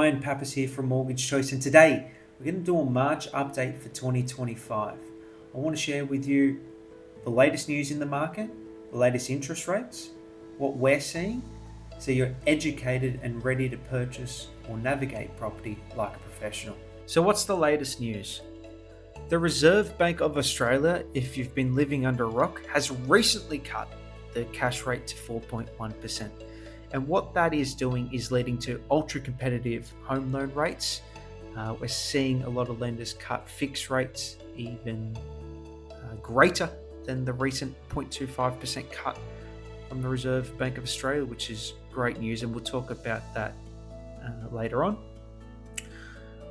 Ryan Pappas here from Mortgage Choice, and today we're going to do a March update for 2025. I want to share with you the latest news in the market, the latest interest rates, what we're seeing, so you're educated and ready to purchase or navigate property like a professional. So what's the latest news? The Reserve Bank of Australia, if you've been living under a rock, has recently cut the cash rate to 4.1%. And what that is doing is leading to ultra competitive home loan rates. We're seeing a lot of lenders cut fixed rates even greater than the recent 0.25% cut from the Reserve Bank of Australia, which is great news, and we'll talk about that later on.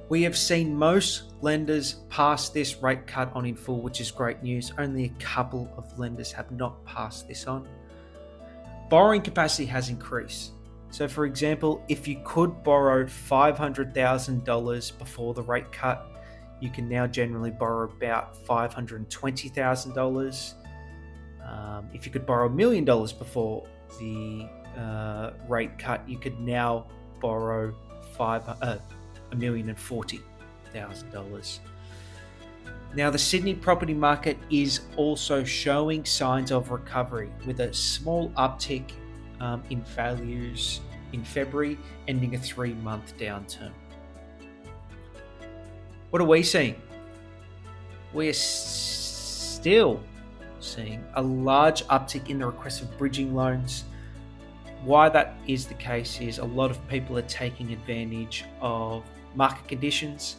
We have seen most lenders pass this rate cut on in full, which is great news. Only a couple of lenders have not passed this on. Borrowing capacity has increased. So for example, if you could borrow $500,000 before the rate cut, you can now generally borrow about $520,000. If you could borrow $1 million before the rate cut, you could now borrow $1,040,000. Now, the Sydney property market is also showing signs of recovery with a small uptick in values in February, ending a 3-month downturn. What are we seeing? We're still seeing a large uptick in the request of bridging loans. Why that is the case is a lot of people are taking advantage of market conditions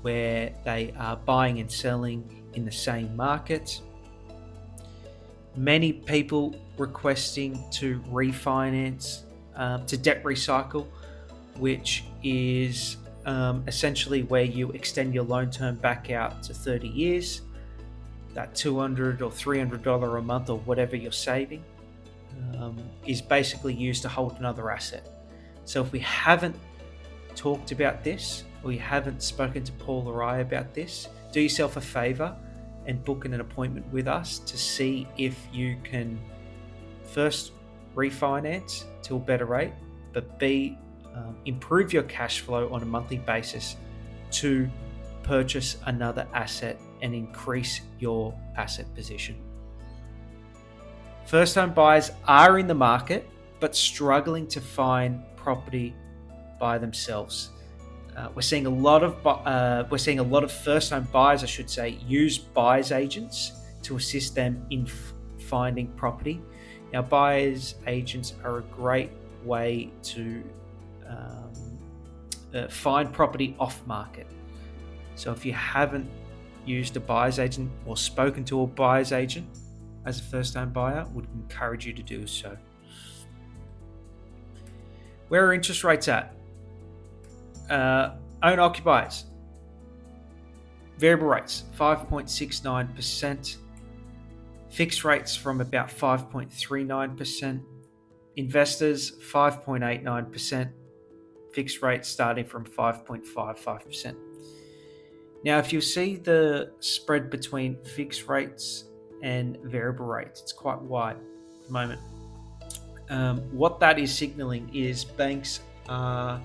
where they are buying and selling in the same market. Many people requesting to refinance, to debt recycle, which is essentially where you extend your loan term back out to 30 years. That $200 or $300 a month or whatever you're saving is basically used to hold another asset. So if we haven't talked about this, or you haven't spoken to Paul or I about this, do yourself a favor and book an appointment with us to see if you can first refinance to a better rate, but B, improve your cash flow on a monthly basis to purchase another asset and increase your asset position. First home buyers are in the market, but struggling to find property by themselves. We're seeing a lot of first-home buyers, use buyers agents to assist them in finding property. Now, buyers agents are a great way to find property off market. So, if you haven't used a buyers agent or spoken to a buyers agent as a first-home buyer, would encourage you to do so. Where are interest rates at? Owner occupiers, variable rates 5.69%, fixed rates from about 5.39%, investors 5.89%, fixed rates starting from 5.55%. Now, if you see the spread between fixed rates and variable rates, it's quite wide at the moment. What that is signaling is banks are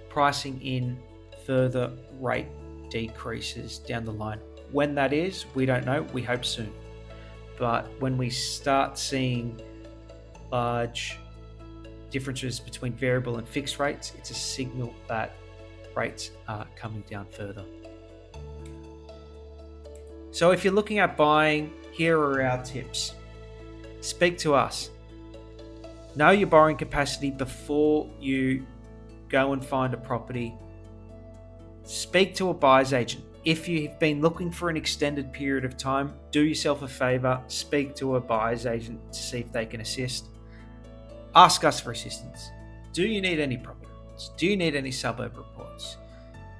pricing in further rate decreases down the line. When that is, we don't know. We hope soon. But when we start seeing large differences between variable and fixed rates, it's a signal that rates are coming down further. So if you're looking at buying, here are our tips. Speak to us. Know your borrowing capacity before you go and find a property. Speak to a buyer's agent. If you've been looking for an extended period of time, do yourself a favor, speak to a buyer's agent to see if they can assist. Ask us for assistance. Do you need any property reports? Do you need any suburb reports?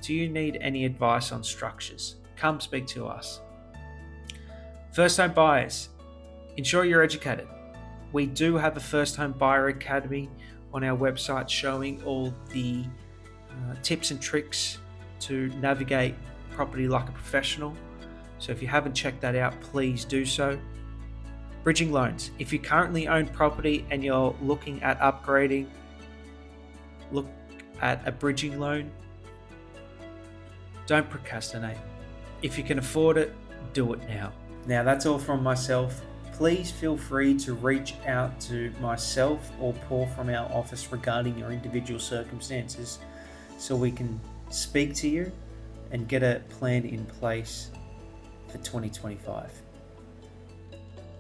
Do you need any advice on structures? Come speak to us. First home buyers, ensure you're educated. We do have a first home buyer academy on our website showing all the tips and tricks to navigate property like a professional. So if you haven't checked that out, please do so. Bridging loans. If you currently own property and you're looking at upgrading, look at a bridging loan, don't procrastinate. If you can afford it, do it now. Now that's all from myself. Please feel free to reach out to myself or Paul from our office regarding your individual circumstances so we can speak to you and get a plan in place for 2025.